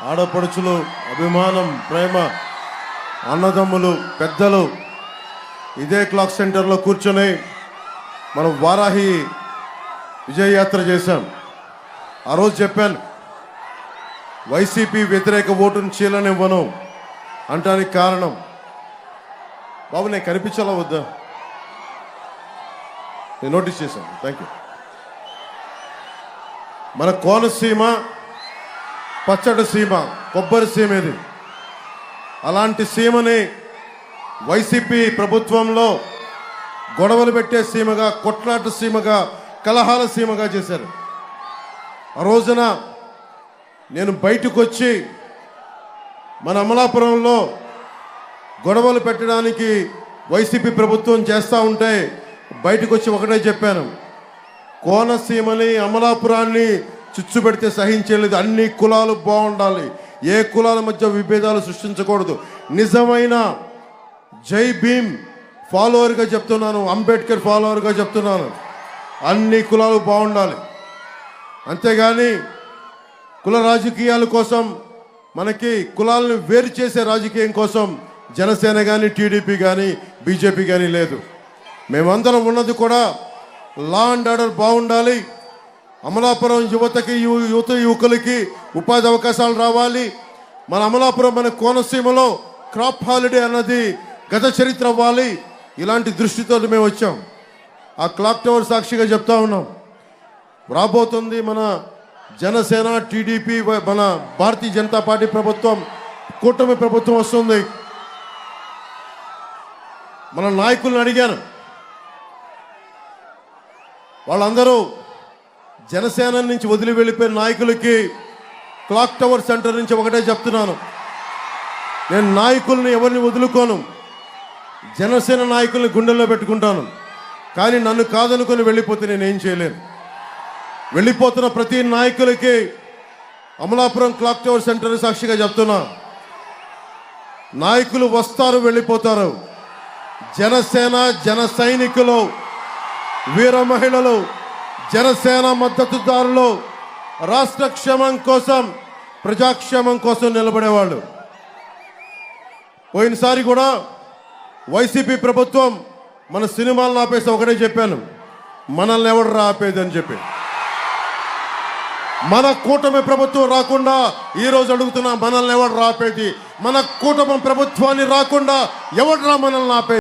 ఆడపడుచులు, అభిమానం, ప్రేమ, అన్నదమ్ములు, పెద్దలు ఇదే క్లాక్ సెంటర్లో కూర్చొని మనం వారాహి విజయయాత్ర చేశాం. ఆ రోజు చెప్పాను, వైసీపీ వ్యతిరేక ఓటును చీలనివ్వను అంటానికి కారణం, బాబు నేను కనిపించాలా వద్దా? నేను నోటీస్ చేశాను. Thank you. మన కోనసీమ పచ్చడి సీమ, కొబ్బరి సీమ ఇది. అలాంటి సీమని వైసీపీ ప్రభుత్వంలో గొడవలు పెట్టే సీమగా, కొట్లాట సీమగా, కలహాల సీమగా చేశారు. ఆ రోజున నేను బయటకు వచ్చి మన అమలాపురంలో గొడవలు పెట్టడానికి వైసీపీ ప్రభుత్వం చేస్తూ ఉంటే బయటకు వచ్చి ఒకటే చెప్పాను, కోనసీమని, అమలాపురాన్ని చిచ్చు పెడితే సహించలేదు. అన్ని కులాలు బాగుండాలి, ఏ కులాల మధ్య విభేదాలు సృష్టించకూడదు. నిజమైన జై భీమ్ ఫాలోవర్గా చెప్తున్నాను, అంబేద్కర్ ఫాలోవర్గా చెప్తున్నాను, అన్ని కులాలు బాగుండాలి. అంతేగాని కుల రాజకీయాల కోసం, మనకి కులాలను వేరు చేసే రాజకీయం కోసం జనసేన కానీ, టీడీపీ కానీ, బీజేపీ కానీ లేదు. మేమందరం ఉన్నది కూడా లా అండ్ ఆర్డర్ బాగుండాలి. అమలాపురం యువతకి, యువకులకి ఉపాధి అవకాశాలు రావాలి. మన అమలాపురం, మన కోనసీమలో క్రాప్ హాలిడే అన్నది గత చరిత్ర అవ్వాలి. ఇలాంటి దృష్టితో మేము వచ్చాం. ఆ క్లాక్ టవర్ సాక్షిగా చెప్తా ఉన్నాం, రాబోతుంది మన జనసేన, టీడీపీ, మన భారతీయ జనతా పార్టీ ప్రభుత్వం, కూటమి ప్రభుత్వం వస్తుంది. మన నాయకులను అడిగాను, వాళ్ళందరూ జనసేన నుంచి వదిలి వెళ్ళిపోయిన నాయకులకి క్లాక్ టవర్ సెంటర్ నుంచి ఒకటే చెప్తున్నాను, నేను నాయకుల్ని ఎవరిని వదులుకోను, జనసేన నాయకుల్ని గుండెల్లో పెట్టుకుంటాను. కానీ నన్ను కాదనుకొని వెళ్ళిపోతే నేనేం చేయలేను. వెళ్ళిపోతున్న ప్రతి నాయకులకి అమలాపురం క్లాక్ టవర్ సెంటర్ సాక్షిగా చెప్తున్నా, నాయకులు వస్తారు, వెళ్ళిపోతారు. జనసేన, జన సైనికులు, వీర మహిళలు, జనసేన మద్దతుదారులు రాష్ట్ర క్షేమం కోసం, ప్రజాక్షేమం కోసం నిలబడేవాళ్ళు. పోయినసారి కూడా వైసీపీ ప్రభుత్వం మన సినిమాలను ఆపేసి ఒకటే చెప్పాను, మనల్ని ఎవడు ఆపేది అని చెప్పి. మన కూటమి ప్రభుత్వం రాకుండా ఈరోజు అడుగుతున్నా, మనల్ని ఎవడు ఆపేది? మన కూటమి ప్రభుత్వాన్ని రాకుండా ఎవడ్రా మనల్ని ఆపేది?